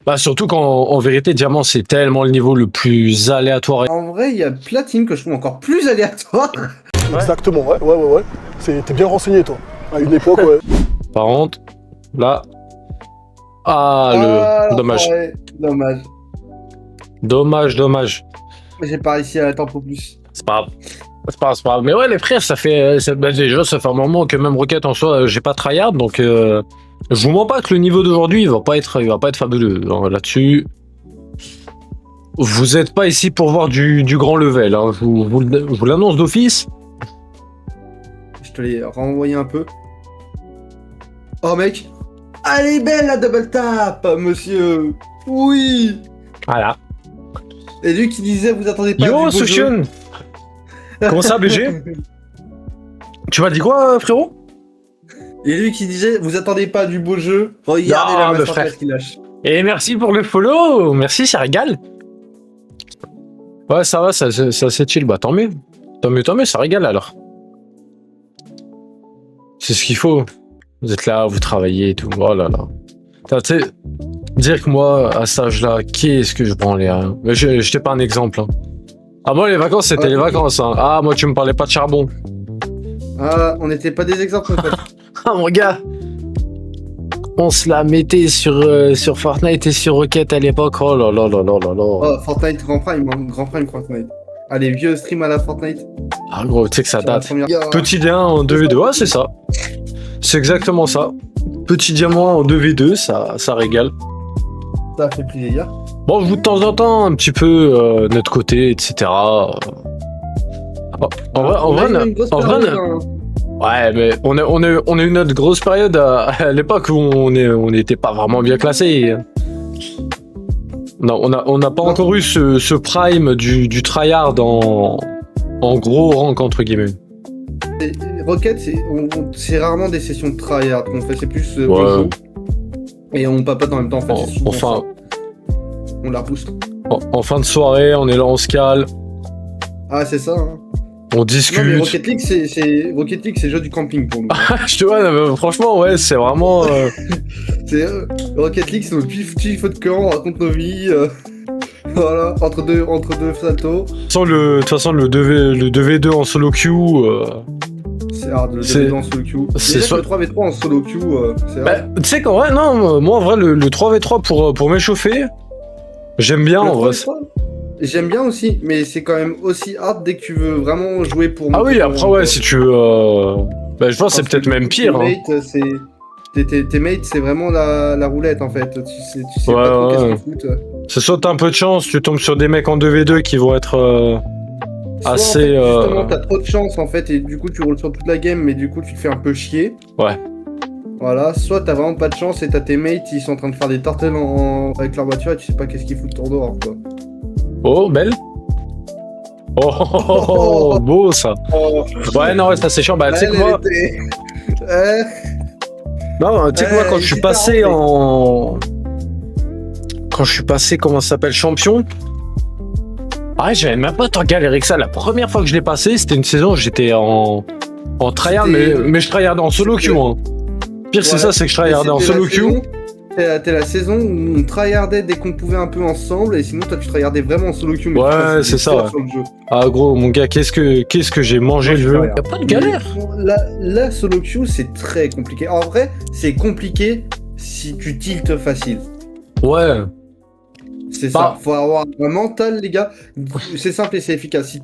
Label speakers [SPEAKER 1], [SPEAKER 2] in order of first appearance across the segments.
[SPEAKER 1] Bah, surtout qu'en vérité, diamant, c'est tellement le niveau le plus aléatoire.
[SPEAKER 2] En vrai, il y a platine que je trouve encore plus aléatoire.
[SPEAKER 3] Exactement, ouais. T'es bien renseigné, toi. À une époque, ouais.
[SPEAKER 1] Par contre, là. Ah, dommage.
[SPEAKER 2] Ouais, dommage.
[SPEAKER 1] Dommage.
[SPEAKER 2] J'ai pas réussi à attendre pour plus.
[SPEAKER 1] C'est pas grave. C'est pas grave. Mais ouais, les frères, déjà, ça fait un moment que même Rocket en soi, j'ai pas tryhard, donc je vous mens pas que le niveau d'aujourd'hui, il va pas être fabuleux. Alors, là-dessus, vous êtes pas ici pour voir du grand level, hein. Je vous l'annonce d'office.
[SPEAKER 2] Je te l'ai renvoyé un peu. Oh mec, elle est belle la double tap, monsieur. Oui.
[SPEAKER 1] Voilà.
[SPEAKER 2] Et lui qui disait, vous attendez pas.
[SPEAKER 1] Yo, Sushion. Comment ça, BG? Tu m'as dit quoi, frérot?
[SPEAKER 2] Et lui qui disait, vous attendez pas du beau jeu. Regardez la masterclass qu'il lâche.
[SPEAKER 1] Et merci pour le follow. Merci, ça régale. Ouais, ça va, ça c'est chill. Bah, tant mieux, ça régale alors. C'est ce qu'il faut. Vous êtes là, vous travaillez et tout. Oh là là. Tu sais, dire que moi, à cet âge-là, qu'est-ce que je branlais, hein. Mais je t'ai pas un exemple, hein. Ah, moi, les vacances, c'était les vacances, hein. Ah, moi, tu me parlais pas de charbon.
[SPEAKER 2] Ah, on n'était pas des exemples, en fait.
[SPEAKER 1] Ah, mon gars. On se la mettait sur Fortnite et sur Rocket à l'époque. Oh là là là là là là.
[SPEAKER 2] Oh, Fortnite Grand Prime Fortnite. Allez, vieux stream à la Fortnite.
[SPEAKER 1] Ah, gros, tu sais que ça date. Petit diamant en 2v2, ouais, c'est ça. C'est exactement ça. Petit diamant en 2v2, ça régale.
[SPEAKER 2] Ça fait plaisir.
[SPEAKER 1] Bon, vous de temps en temps, un petit peu notre côté, etc. En vrai, ouais, mais on a eu notre grosse période à l'époque où on n'était pas vraiment bien classé. Non, on n'a pas encore eu ce prime du tryhard en gros rank entre guillemets.
[SPEAKER 2] Rocket, c'est rarement des sessions de tryhard qu'on fait, c'est plus
[SPEAKER 1] ouais.
[SPEAKER 2] on joue et on papote en même temps. En fait,
[SPEAKER 1] enfin,
[SPEAKER 2] on la repousse.
[SPEAKER 1] En fin de soirée, on est là, on se cale.
[SPEAKER 2] Ah, c'est ça. Hein.
[SPEAKER 1] On discute.
[SPEAKER 2] Non, mais Rocket League, c'est le jeu du camping pour nous.
[SPEAKER 1] Je te vois, franchement, ouais, c'est vraiment.
[SPEAKER 2] Rocket League, c'est notre petit feu de camp, on raconte nos vies. Voilà, entre deux saltos.
[SPEAKER 1] De toute façon, le 2v2 en solo queue.
[SPEAKER 2] C'est hard, le 2v2 en solo queue. C'est le 3v3 en solo queue, c'est hard.
[SPEAKER 1] Tu sais qu'en vrai, non, moi en vrai, le 3v3 pour m'échauffer, j'aime bien en vrai.
[SPEAKER 2] J'aime bien aussi, mais c'est quand même aussi hard dès que tu veux vraiment jouer pour.
[SPEAKER 1] Ah oui, après, ouais, si tu veux. Je pense que c'est peut-être même pire.
[SPEAKER 2] Tes mates, c'est vraiment la roulette en fait. Tu sais pas trop qu'est-ce qu'ils foutent.
[SPEAKER 1] C'est soit t'as un peu de chance, tu tombes sur des mecs en 2v2 qui vont être assez.
[SPEAKER 2] En fait, justement, t'as trop de chance en fait, et du coup tu roules sur toute la game, mais du coup tu te fais un peu chier.
[SPEAKER 1] Ouais.
[SPEAKER 2] Voilà, soit t'as vraiment pas de chance et t'as tes mates, ils sont en train de faire des tortelles avec leur voiture et tu sais pas qu'est-ce qu'ils foutent en dehors quoi.
[SPEAKER 1] Oh, belle. Oh, beau ça. Ouais, non, ça c'est chiant. Bah, tu sais que moi. Non, tu sais que moi, quand je suis passé Quand je suis passé, comment ça s'appelle, champion. Ah, j'avais même pas tant galéré que ça. La première fois que je l'ai passé, c'était une saison où j'étais en tryhard, mais je tryhardais en solo queue. Hein. Pire, c'est ça, c'est que je tryhardais en solo queue.
[SPEAKER 2] C'était la saison où on tryhardait dès qu'on pouvait un peu ensemble, et sinon toi tu tryhardais vraiment en solo queue.
[SPEAKER 1] Ouais, c'est ça. Ouais. Ah gros, mon gars, qu'est-ce que j'ai mangé le jeu. Y'a pas de galère.
[SPEAKER 2] La solo queue, c'est très compliqué. En vrai, c'est compliqué si tu tiltes facile.
[SPEAKER 1] Ouais.
[SPEAKER 2] C'est ça, faut avoir un mental, les gars. C'est simple et c'est efficace.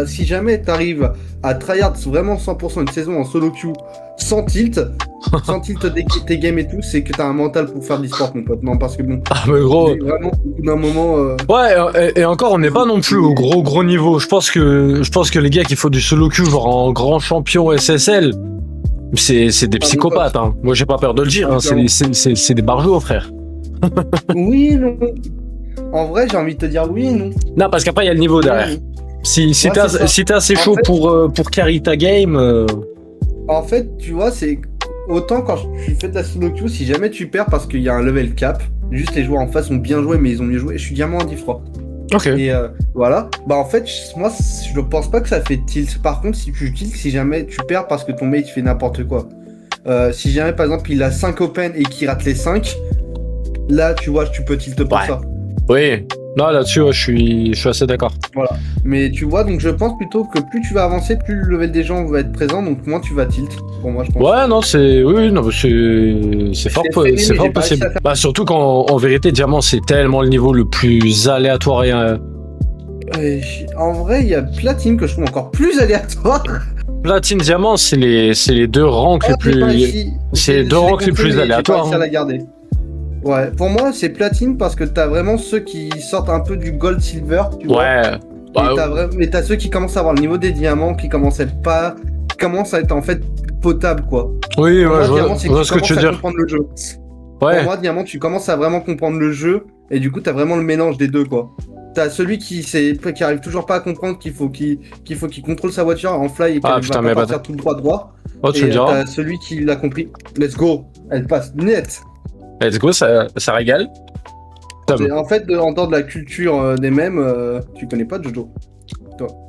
[SPEAKER 2] Si jamais t'arrives à tryhard vraiment 100% une saison en solo queue sans tilt tes games et tout, c'est que t'as un mental pour faire de l'e-sport, mon pote. Non, parce que bon.
[SPEAKER 1] Ah, mais gros.
[SPEAKER 2] Vraiment, au bout d'un moment.
[SPEAKER 1] Ouais, et encore, on n'est pas non plus au gros niveau. Je pense que les gars qui font du solo queue, genre en grand champion SSL, c'est des psychopathes. Hein. Moi, j'ai pas peur de le dire. Hein. C'est des barjots, frère.
[SPEAKER 2] Oui, non. En vrai, j'ai envie de te dire oui et non.
[SPEAKER 1] Non, parce qu'après, il y a le niveau derrière. Si t'es assez chaud pour carry ta game.
[SPEAKER 2] En fait, tu vois, c'est. Autant quand tu fais de la solo queue, si jamais tu perds parce qu'il y a un level cap, juste les joueurs en face ont bien joué, mais ils ont mieux joué. Je suis diamant à 10 fois.
[SPEAKER 1] Ok.
[SPEAKER 2] Et voilà. Bah, en fait, moi, je pense pas que ça fait tilt. Par contre, si tu tilt, si jamais tu perds parce que ton mate fait n'importe quoi. Si jamais, par exemple, il a 5 open et qu'il rate les 5. là, tu vois, tu peux tilt pour
[SPEAKER 1] Ouais.
[SPEAKER 2] ça.
[SPEAKER 1] Oui, non, là-dessus, ouais, je suis assez d'accord.
[SPEAKER 2] Mais tu vois, donc je pense plutôt que plus tu vas avancer, plus le level des gens va être présent, donc moins tu vas tilt. Pour moi, je pense.
[SPEAKER 1] Ouais, non, oui, non, c'est fort,
[SPEAKER 2] J'ai fait, mais
[SPEAKER 1] c'est fort
[SPEAKER 2] j'ai pas réussi
[SPEAKER 1] possible.
[SPEAKER 2] à faire.
[SPEAKER 1] Bah, surtout qu'en vérité, Diamant, c'est tellement le niveau le plus aléatoire et.
[SPEAKER 2] En vrai, il y a Platine que je trouve encore plus aléatoire.
[SPEAKER 1] Platine, Diamant, c'est les deux ranks les
[SPEAKER 2] J'ai pas
[SPEAKER 1] plus.
[SPEAKER 2] réussi.
[SPEAKER 1] C'est les
[SPEAKER 2] Je
[SPEAKER 1] deux
[SPEAKER 2] l'ai
[SPEAKER 1] ranks les
[SPEAKER 2] compris,
[SPEAKER 1] plus
[SPEAKER 2] mais j'ai pas
[SPEAKER 1] aléatoires.
[SPEAKER 2] réussi à la garder. Ouais, pour moi, c'est Platine parce que t'as vraiment ceux qui sortent un peu du Gold Silver, tu vois.
[SPEAKER 1] Ouais. Bah,
[SPEAKER 2] Mais t'as ceux qui commencent à avoir le niveau des diamants, qui commencent à être en fait potable, quoi.
[SPEAKER 1] oui,
[SPEAKER 2] Pour
[SPEAKER 1] ouais,
[SPEAKER 2] moi,
[SPEAKER 1] je
[SPEAKER 2] diamant,
[SPEAKER 1] vois,
[SPEAKER 2] c'est
[SPEAKER 1] je vois
[SPEAKER 2] que
[SPEAKER 1] ce que tu veux dire.
[SPEAKER 2] comprendre le jeu.
[SPEAKER 1] Ouais.
[SPEAKER 2] Pour moi, diamant, tu commences à vraiment comprendre le jeu, et du coup, t'as vraiment le mélange des deux, quoi. T'as celui qui arrive toujours pas à comprendre qu'il faut qu'il contrôle sa voiture en fly et qu'elle
[SPEAKER 1] putain,
[SPEAKER 2] va
[SPEAKER 1] mais
[SPEAKER 2] pas
[SPEAKER 1] bah,
[SPEAKER 2] partir tout droit.
[SPEAKER 1] Oh, tu
[SPEAKER 2] Et
[SPEAKER 1] me diras.
[SPEAKER 2] t'as celui qui l'a compris. Let's go. Elle passe net.
[SPEAKER 1] Let's go, ça régale. Tom.
[SPEAKER 2] En fait, en dehors de la culture des mèmes, tu connais pas Jojo.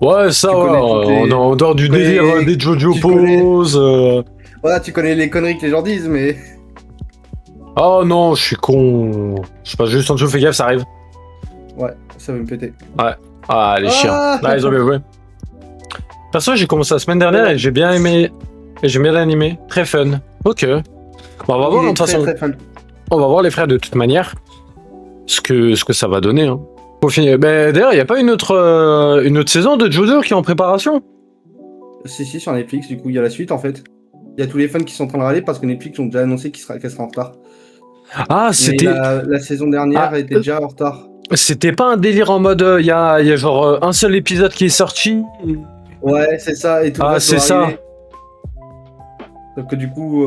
[SPEAKER 1] Ouais, ça,
[SPEAKER 2] Tu
[SPEAKER 1] ouais,
[SPEAKER 2] connais toutes les-
[SPEAKER 1] en dehors du
[SPEAKER 2] tu connais-
[SPEAKER 1] délire des Jojo
[SPEAKER 2] tu connais-
[SPEAKER 1] Pose.
[SPEAKER 2] Voilà, tu connais les conneries que les gens disent, mais.
[SPEAKER 1] Oh non, je suis con. Je passe juste en dessous, fais gaffe, ça arrive.
[SPEAKER 2] Ouais, ça va me péter.
[SPEAKER 1] Ah, les chiens.
[SPEAKER 2] Ah
[SPEAKER 1] Là, ils ont bien joué. Perso, j'ai commencé la semaine dernière et j'ai bien aimé. Et j'ai bien animé. Très fun. Ok. Bon, on va voir,
[SPEAKER 2] Il
[SPEAKER 1] de
[SPEAKER 2] est
[SPEAKER 1] toute façon.
[SPEAKER 2] très fun.
[SPEAKER 1] On va voir les frères de toute manière. Ce que ça va donner. Hein. Faut finir. Ben, d'ailleurs, il n'y a pas une autre saison de Jojo qui est en préparation?
[SPEAKER 2] Si, sur Netflix, du coup, il y a la suite en fait. Il y a tous les fans qui sont en train de râler parce que Netflix ont déjà annoncé qu'elle sera en retard.
[SPEAKER 1] Ah,
[SPEAKER 2] Mais
[SPEAKER 1] c'était.
[SPEAKER 2] la saison dernière
[SPEAKER 1] Ah,
[SPEAKER 2] était déjà en retard.
[SPEAKER 1] C'était pas un délire en mode. Il y a genre un seul épisode qui est sorti.
[SPEAKER 2] Ouais, c'est ça. Et tout le
[SPEAKER 1] Ah,
[SPEAKER 2] reste
[SPEAKER 1] c'est
[SPEAKER 2] doit
[SPEAKER 1] ça.
[SPEAKER 2] arriver. Donc, du coup,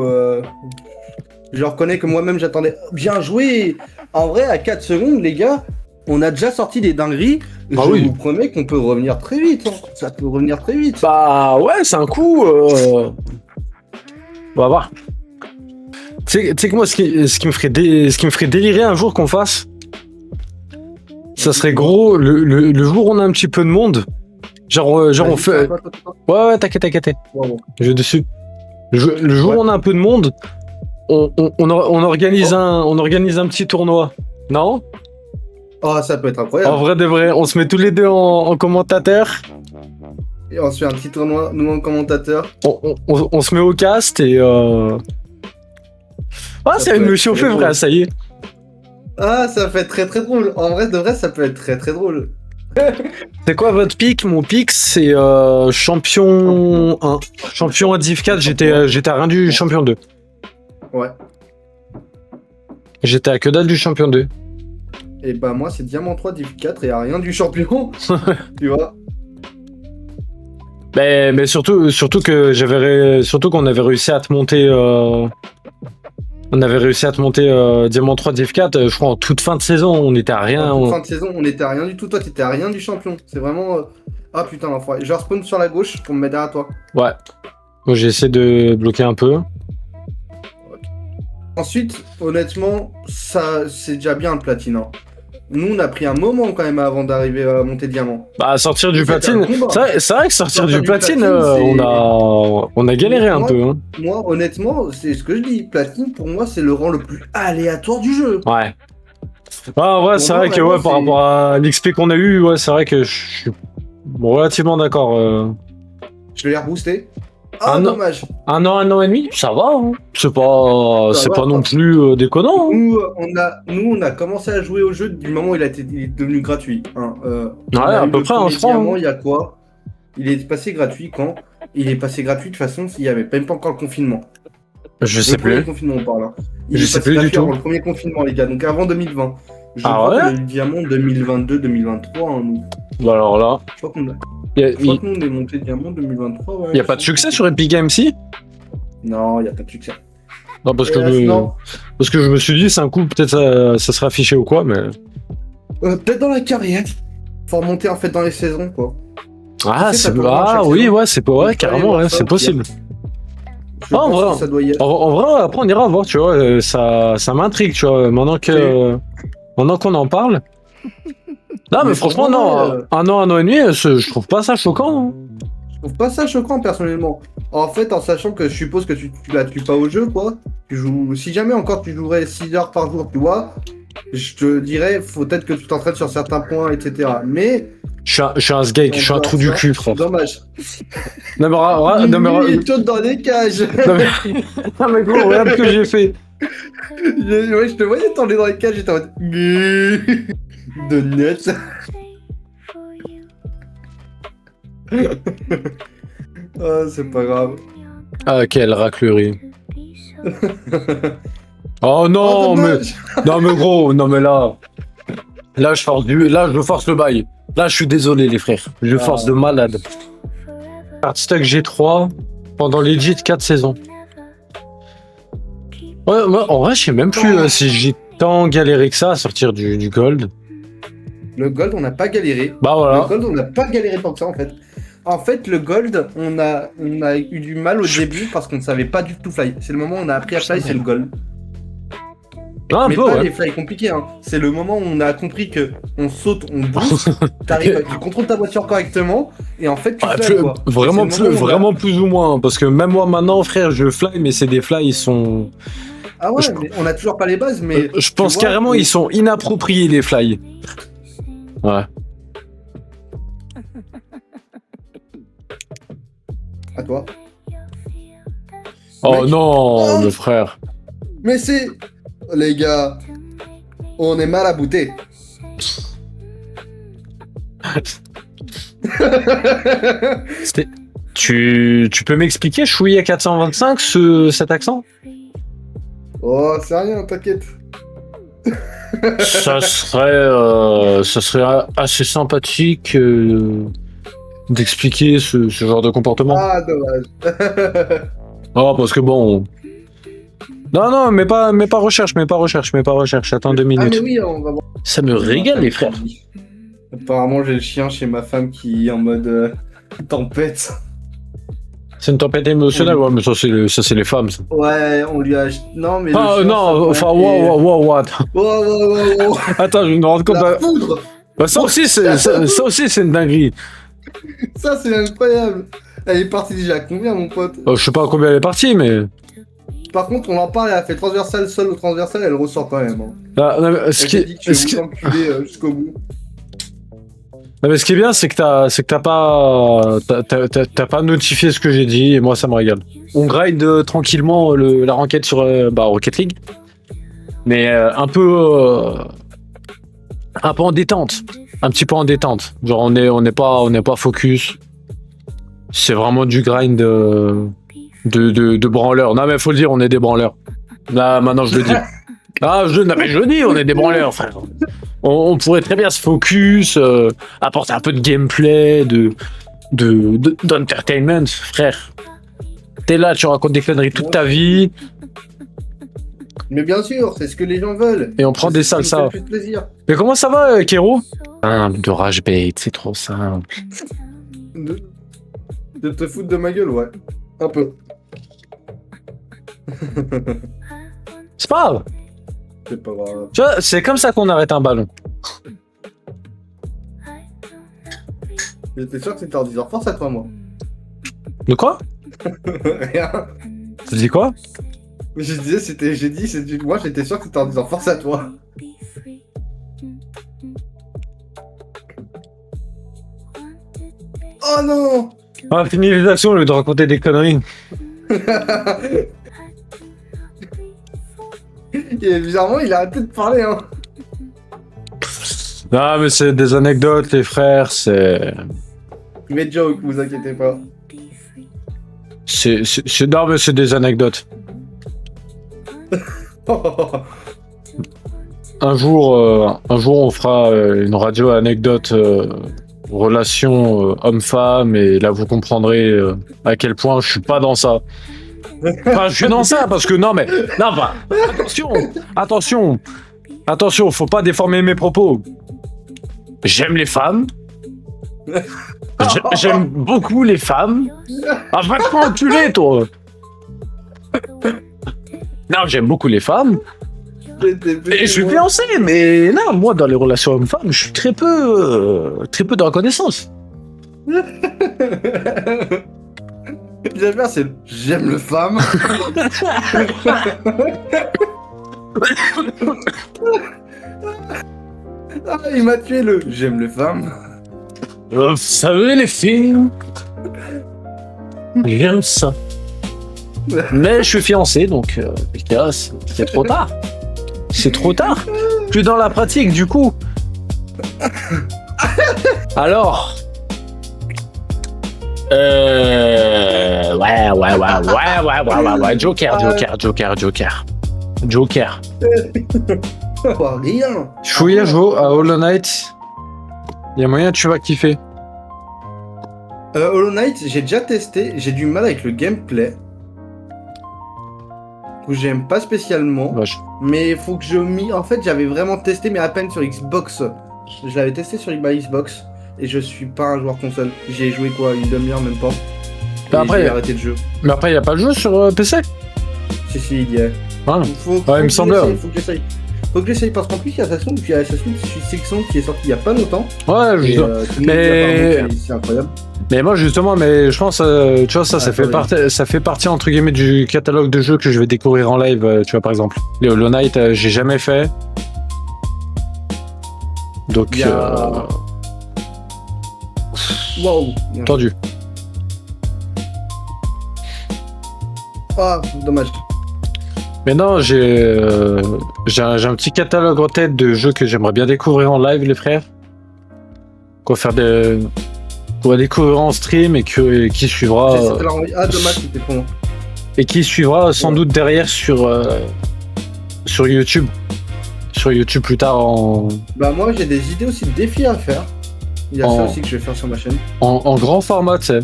[SPEAKER 2] je reconnais que moi-même j'attendais. Bien joué. En vrai, à 4 secondes, les gars, on a déjà sorti des dingueries.
[SPEAKER 1] Ah
[SPEAKER 2] je
[SPEAKER 1] oui.
[SPEAKER 2] vous promets qu'on peut revenir très vite. Hein. Ça peut revenir très vite.
[SPEAKER 1] Bah ouais, c'est un coup. On va voir. Tu sais que moi, ce qui me ferait délirer un jour qu'on fasse, ça serait gros le jour où on a un petit peu de monde. Genre on fait. Ouais, t'inquiète.
[SPEAKER 2] Wow.
[SPEAKER 1] Je vais dessus. Le jour où on a un peu de monde, on organise on organise un petit tournoi. Non?
[SPEAKER 2] Oh, ça peut être incroyable.
[SPEAKER 1] En vrai de vrai, on se met tous les deux en commentateur.
[SPEAKER 2] Et on se fait un petit tournoi, nous en commentateur.
[SPEAKER 1] On se met au cast et. Ah, ça va
[SPEAKER 2] peut
[SPEAKER 1] me
[SPEAKER 2] être
[SPEAKER 1] chauffer,
[SPEAKER 2] très
[SPEAKER 1] frère,
[SPEAKER 2] drôle.
[SPEAKER 1] ça y est.
[SPEAKER 2] Ah, ça fait très très drôle. En vrai, de vrai, ça peut être très très drôle.
[SPEAKER 1] C'est quoi votre pic? Mon pic, c'est champion 1. Champion à Div 4, j'étais à rien du champion 2.
[SPEAKER 2] Ouais.
[SPEAKER 1] J'étais à que dalle du champion 2.
[SPEAKER 2] Et bah, moi, c'est Diamant 3, Div 4 et à rien du champion. Tu vois.
[SPEAKER 1] Mais surtout qu'on avait réussi à te monter. On avait réussi à te monter Diamant 3 Div 4, je crois en toute fin de saison, on était à rien.
[SPEAKER 2] En fin de saison, on était à rien du tout. Toi, t'étais à rien du champion. C'est vraiment. Ah putain, l'enfoiré. Je respawn sur la gauche pour me mettre derrière toi.
[SPEAKER 1] Ouais. Moi j'ai essayé de bloquer un peu.
[SPEAKER 2] Ensuite, honnêtement, ça c'est déjà bien le platine. Hein. Nous, on a pris un moment quand même avant d'arriver à monter diamant.
[SPEAKER 1] Bah sortir du
[SPEAKER 2] C'était
[SPEAKER 1] platine.
[SPEAKER 2] un combat.
[SPEAKER 1] C'est vrai que sortir du platine,
[SPEAKER 2] platine,
[SPEAKER 1] on a galéré un
[SPEAKER 2] Moi,
[SPEAKER 1] peu. Hein.
[SPEAKER 2] Moi, honnêtement, c'est ce que je dis. Platine, pour moi, c'est le rang le plus aléatoire du jeu.
[SPEAKER 1] Ouais. Ah, en vrai, c'est vrai que
[SPEAKER 2] vraiment,
[SPEAKER 1] ouais, par rapport à l'XP qu'on a eu, ouais, c'est vrai que je suis relativement d'accord.
[SPEAKER 2] Je l'ai reboosté. Ah,
[SPEAKER 1] Ah, non.
[SPEAKER 2] dommage.
[SPEAKER 1] Un an et demi, ça va. Hein. C'est pas
[SPEAKER 2] va,
[SPEAKER 1] non plus déconnant. Hein.
[SPEAKER 2] Nous, on a commencé à jouer au jeu du moment où il est devenu gratuit. Hein. On
[SPEAKER 1] Ouais,
[SPEAKER 2] a
[SPEAKER 1] à
[SPEAKER 2] eu
[SPEAKER 1] peu
[SPEAKER 2] le
[SPEAKER 1] près,
[SPEAKER 2] premier
[SPEAKER 1] je crois.
[SPEAKER 2] diamant,
[SPEAKER 1] Hein.
[SPEAKER 2] il y a quoi? Il est passé gratuit quand? Il est passé gratuit de toute façon s'il n'y avait même pas encore le confinement.
[SPEAKER 1] Je sais
[SPEAKER 2] Le premier
[SPEAKER 1] plus.
[SPEAKER 2] confinement, on parle. Hein. Il
[SPEAKER 1] Je
[SPEAKER 2] est
[SPEAKER 1] sais
[SPEAKER 2] passé
[SPEAKER 1] plus du
[SPEAKER 2] gratuit
[SPEAKER 1] tout.
[SPEAKER 2] avant le premier confinement, les gars. Donc avant 2020. Je
[SPEAKER 1] Ah
[SPEAKER 2] crois
[SPEAKER 1] ouais
[SPEAKER 2] qu'on a eu le diamant 2022-2023. Hein, nous.
[SPEAKER 1] Bah alors là,
[SPEAKER 2] Je crois qu'on a...
[SPEAKER 1] y a,
[SPEAKER 2] Je crois que nous, on est monté diamant 2023. Ouais,
[SPEAKER 1] y a pas de succès sur Epic Games si?
[SPEAKER 2] Non, il n'y a pas de succès.
[SPEAKER 1] Non, parce
[SPEAKER 2] Non.
[SPEAKER 1] que je me suis dit, c'est un coup, peut-être ça sera affiché ou quoi, mais.
[SPEAKER 2] Peut-être dans la carrière. Faut remonter en fait dans les saisons, quoi.
[SPEAKER 1] Ah,
[SPEAKER 2] Tu sais, ça
[SPEAKER 1] c'est
[SPEAKER 2] peut voir
[SPEAKER 1] ah
[SPEAKER 2] chaque
[SPEAKER 1] oui,
[SPEAKER 2] saison.
[SPEAKER 1] ouais, c'est pas ouais,
[SPEAKER 2] On peut aller
[SPEAKER 1] carrément,
[SPEAKER 2] voir
[SPEAKER 1] ouais,
[SPEAKER 2] ça
[SPEAKER 1] c'est
[SPEAKER 2] aussi,
[SPEAKER 1] possible.
[SPEAKER 2] Je
[SPEAKER 1] Ah, en
[SPEAKER 2] pense
[SPEAKER 1] vrai.
[SPEAKER 2] que ça doit y être.
[SPEAKER 1] En vrai, après, on ira voir, tu vois, ça m'intrigue, tu vois, maintenant qu'on en parle. Non, mais
[SPEAKER 2] Mais
[SPEAKER 1] franchement,
[SPEAKER 2] pour moi,
[SPEAKER 1] non, un an et demi, je trouve pas ça choquant. Hein.
[SPEAKER 2] Je trouve pas ça choquant personnellement. En fait, en sachant que je suppose que tu la tues pas au jeu, quoi. Tu joues. Si jamais encore tu jouerais 6 heures par jour, tu vois, je te dirais, faut peut-être que tu t'entraînes sur certains points, etc. Mais.
[SPEAKER 1] Je suis un sgeg, je suis un trou du cul, frère.
[SPEAKER 2] Dommage.
[SPEAKER 1] Non, mais,
[SPEAKER 2] Il saute dans les cages.
[SPEAKER 1] non, mais gros, regarde ce que j'ai fait.
[SPEAKER 2] Ouais, je te voyais tomber dans les cages, j'étais en mode. De nuts. Ah, c'est pas grave.
[SPEAKER 1] Ah, quelle raclerie. Oh non, mais.
[SPEAKER 2] dommage.
[SPEAKER 1] Non, mais gros, non, mais là. Là, je force le bail. Là, je suis désolé, les frères. Je force de malade. Cardstock G3 pendant legit 4 saisons. Ouais, moi, en vrai, je sais même plus si j'ai tant galéré que ça à sortir du gold.
[SPEAKER 2] Le gold, on n'a pas galéré.
[SPEAKER 1] Bah voilà.
[SPEAKER 2] Le gold, on n'a pas galéré tant que ça, en fait. En fait, le gold, on a eu du mal au début parce qu'on ne savait pas du tout fly. C'est le moment où on a appris à fly, c'est le gold.
[SPEAKER 1] Ah, un
[SPEAKER 2] Mais
[SPEAKER 1] peu,
[SPEAKER 2] pas
[SPEAKER 1] ouais.
[SPEAKER 2] les fly compliqués, hein. C'est le moment où on a compris que on saute, on booste, tu contrôles ta voiture correctement, et en fait, tu
[SPEAKER 1] Ah,
[SPEAKER 2] fly, quoi.
[SPEAKER 1] vraiment,
[SPEAKER 2] C'est le moment où on a-
[SPEAKER 1] vraiment plus ou moins. Parce que même moi, maintenant, frère, je fly, mais c'est des fly, ils sont.
[SPEAKER 2] Ah ouais,
[SPEAKER 1] je-
[SPEAKER 2] mais on a toujours pas les bases, mais...
[SPEAKER 1] Je
[SPEAKER 2] tu
[SPEAKER 1] pense
[SPEAKER 2] vois,
[SPEAKER 1] carrément, ils sont inappropriés, les fly. Ouais.
[SPEAKER 2] À toi.
[SPEAKER 1] Oh
[SPEAKER 2] Mec.
[SPEAKER 1] non,
[SPEAKER 2] Oh.
[SPEAKER 1] mes frères.
[SPEAKER 2] Mais c'est... Les gars, on est mal à bouter.
[SPEAKER 1] Tu peux m'expliquer, Chouï à 425, cet accent?
[SPEAKER 2] Oh, c'est rien, t'inquiète.
[SPEAKER 1] Ça serait assez sympathique d'expliquer ce genre de comportement.
[SPEAKER 2] Ah, dommage.
[SPEAKER 1] Oh, parce que bon. Non, mais pas recherche. Attends 2
[SPEAKER 2] Ah, mais
[SPEAKER 1] minutes.
[SPEAKER 2] oui, on va voir.
[SPEAKER 1] Ça me régale, les frères.
[SPEAKER 2] Apparemment, j'ai le chien chez ma femme qui est en mode tempête.
[SPEAKER 1] C'est une tempête émotionnelle, ouais, mais ça, c'est les femmes, ça.
[SPEAKER 2] Ouais, on lui a acheté... Non, mais... le
[SPEAKER 1] Ah,
[SPEAKER 2] chien,
[SPEAKER 1] non,
[SPEAKER 2] ça
[SPEAKER 1] enfin,
[SPEAKER 2] pourrait être-
[SPEAKER 1] what.
[SPEAKER 2] Wow.
[SPEAKER 1] Attends, je me rends compte.
[SPEAKER 2] La foudre.
[SPEAKER 1] Bah, ça aussi, c'est une dinguerie.
[SPEAKER 2] Ça, c'est incroyable. Elle est partie déjà à combien, mon pote?
[SPEAKER 1] Je sais pas à combien elle est partie, mais.
[SPEAKER 2] Par contre, on en parle, elle a fait transversale, seule ou transversale, elle ressort quand même. Hein.
[SPEAKER 1] Ah, non, mais
[SPEAKER 2] Elle t'a dit que tu veux t'enculer jusqu'au bout.
[SPEAKER 1] Non, mais ce qui est bien, c'est que t'as pas notifié ce que j'ai dit, et moi, ça me régale. On grind tranquillement la ranked sur Rocket League, mais un peu en détente, un petit peu en détente. Genre, on n'est pas focus. C'est vraiment du grind de branleurs. Non, mais faut le dire, on est des branleurs. Là, maintenant, je le dis. Non, mais je le dis, on est des branleurs, frère. On pourrait très bien se focus, apporter un peu de gameplay, d'entertainment, frère. T'es là, tu racontes des conneries toute ta vie,
[SPEAKER 2] Mais bien sûr, c'est ce que les gens veulent.
[SPEAKER 1] et on prend des
[SPEAKER 2] C'est ce qui
[SPEAKER 1] salsas.
[SPEAKER 2] nous fait le plus plaisir.
[SPEAKER 1] Mais comment ça va, Kero? De rage bait, c'est trop simple.
[SPEAKER 2] De te foutre de ma gueule, ouais. Un peu.
[SPEAKER 1] C'est pas grave.
[SPEAKER 2] C'est pas grave.
[SPEAKER 1] Tu vois, c'est comme ça qu'on arrête un ballon.
[SPEAKER 2] J'étais sûr que c'était en disant force à toi, moi.
[SPEAKER 1] De quoi?
[SPEAKER 2] Rien.
[SPEAKER 1] Tu dis quoi?
[SPEAKER 2] Je disais, moi j'étais sûr que c'était en disant force à toi. Oh non!
[SPEAKER 1] On a fini les actions au lieu de raconter des conneries.
[SPEAKER 2] Et bizarrement, il a arrêté de parler, hein.
[SPEAKER 1] Non, mais c'est des anecdotes, les frères, c'est.
[SPEAKER 2] Mais joke, vous inquiétez pas.
[SPEAKER 1] Non, mais c'est des anecdotes. Un jour, on fera une radio anecdote relation homme-femme, et là vous comprendrez à quel point je suis pas dans ça. Enfin, je suis dans ça parce que non, bah, attention, faut pas déformer mes propos. J'aime les femmes. J'aime beaucoup les femmes. Ah, va te faire enculer, toi. Non, j'aime beaucoup les femmes. Et je suis fiancé, mais non, moi, dans les relations hommes-femmes, je suis très peu de reconnaissance.
[SPEAKER 2] J'aime bien, c'est j'aime le femme. Ah, il m'a tué le. J'aime les femmes.
[SPEAKER 1] Vous savez, les filles, j'aime ça. Mais je suis fiancé, donc les gars, c'est trop tard. C'est trop tard. Plus dans la pratique, du coup. Alors. Ouais. Joker.
[SPEAKER 2] Oh, rien.
[SPEAKER 1] Chouïa joue à Hollow Knight. Il y a moyen tu vas kiffer.
[SPEAKER 2] Hollow Knight, j'ai déjà testé. J'ai du mal avec le gameplay. Que j'aime pas spécialement.
[SPEAKER 1] Vache.
[SPEAKER 2] Mais il faut que je m'y. En fait, j'avais vraiment testé, mais à peine sur Xbox. Je l'avais testé sur ma Xbox. Et je suis pas un joueur console. J'ai joué quoi, une demi-heure, même pas. Et
[SPEAKER 1] après,
[SPEAKER 2] j'ai arrêté le jeu.
[SPEAKER 1] Mais après, il n'y a pas de jeu sur PC.
[SPEAKER 2] Si, il y a.
[SPEAKER 1] Ah.
[SPEAKER 2] Faut
[SPEAKER 1] Il me semblait.
[SPEAKER 2] Faut que j'essaye. Faut que j'essaye parce qu'en plus, il y a Assassin's Creed qui est sorti il y a pas longtemps.
[SPEAKER 1] Ouais,
[SPEAKER 2] Et,
[SPEAKER 1] je...
[SPEAKER 2] tout le monde dit
[SPEAKER 1] mais...
[SPEAKER 2] apparemment que c'est incroyable.
[SPEAKER 1] Mais moi, justement, je pense, tu vois, ça fait partie, entre guillemets, du catalogue de jeux que je vais découvrir en live, tu vois, par exemple. Les Hollow Knight, j'ai jamais fait. Donc,
[SPEAKER 2] Il y a... Waouh.
[SPEAKER 1] tendu.
[SPEAKER 2] Ah, dommage.
[SPEAKER 1] Mais non, j'ai un petit catalogue en tête de jeux que j'aimerais bien découvrir en live, les frères. Qu'on va découvrir en stream et qui suivra.
[SPEAKER 2] Ah, dommage, c'était trop long.
[SPEAKER 1] Et qui suivra sans doute derrière sur YouTube. Sur YouTube plus tard
[SPEAKER 2] Bah, moi, j'ai des idées aussi de défis à faire. Il y a ça aussi que je vais faire sur ma chaîne.
[SPEAKER 1] en grand format, tu sais.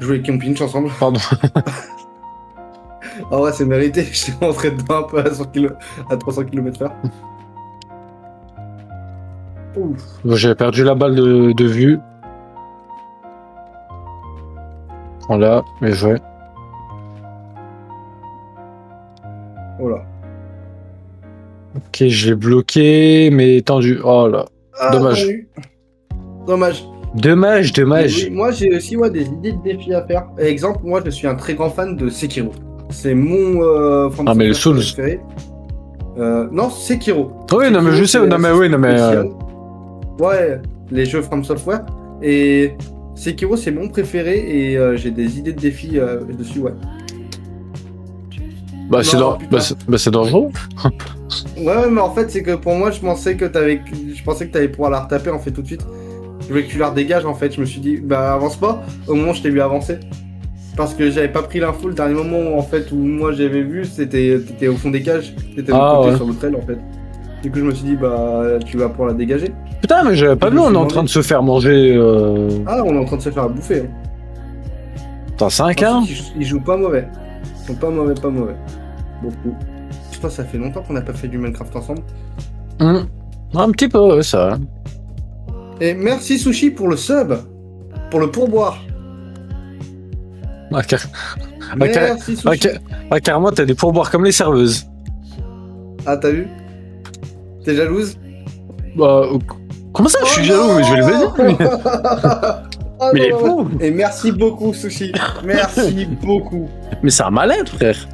[SPEAKER 2] Jouer Campinch ensemble.
[SPEAKER 1] Pardon.
[SPEAKER 2] Ah ouais, c'est mérité. Je suis rentré dedans un peu à 300 km/h. Ouf.
[SPEAKER 1] J'ai perdu la balle de vue. Voilà, mais je vais.
[SPEAKER 2] Voilà.
[SPEAKER 1] Ok, je l'ai bloqué, mais tendu. Oh là.
[SPEAKER 2] Ah,
[SPEAKER 1] Dommage.
[SPEAKER 2] Dommage.
[SPEAKER 1] Dommage.
[SPEAKER 2] Oui, moi, j'ai aussi des idées de défis à faire. Exemple, moi, je suis un très grand fan de Sekiro. C'est mon
[SPEAKER 1] mais le Souls.
[SPEAKER 2] préféré. Non, Sekiro.
[SPEAKER 1] Oui, non, mais je sais. Non, mais oui, non, mais.
[SPEAKER 2] Ouais, les jeux From Software. Et Sekiro, c'est mon préféré et j'ai des idées de défis dessus, ouais.
[SPEAKER 1] Bah, c'est dangereux.
[SPEAKER 2] Ouais, mais en fait, c'est que pour moi, je pensais que t'allais pouvoir la retaper en fait tout de suite. Je voulais que tu la redégages en fait. Je me suis dit, bah avance pas. Au moment où je t'ai vu avancer. Parce que j'avais pas pris l'info le dernier moment où, en fait, où moi j'avais vu, t'étais au fond des cages. T'étais de l'autre côté sur l'autre aile en fait. Du coup, je me suis dit, bah tu vas pouvoir la dégager.
[SPEAKER 1] Putain, mais j'avais pas vu, on est en train de se faire manger.
[SPEAKER 2] Ah, on est en train de se faire à bouffer.
[SPEAKER 1] T'as 5 ans?
[SPEAKER 2] Ils jouent pas mauvais. Ils sont pas mauvais. Beaucoup. Je pense que ça fait longtemps qu'on n'a pas fait du Minecraft ensemble.
[SPEAKER 1] Un petit peu, ouais, ça.
[SPEAKER 2] Et merci Sushi pour le sub. Pour le pourboire. Merci Sushi.
[SPEAKER 1] Carrément, t'as des pourboires comme les serveuses.
[SPEAKER 2] Ah, t'as vu? T'es jalouse?
[SPEAKER 1] Bah, comment ça, je suis jaloux, mais je vais le baiser.
[SPEAKER 2] Ah,
[SPEAKER 1] Mais il est fou.
[SPEAKER 2] Et merci beaucoup Sushi. Merci beaucoup.
[SPEAKER 1] Mais c'est un malade, frère.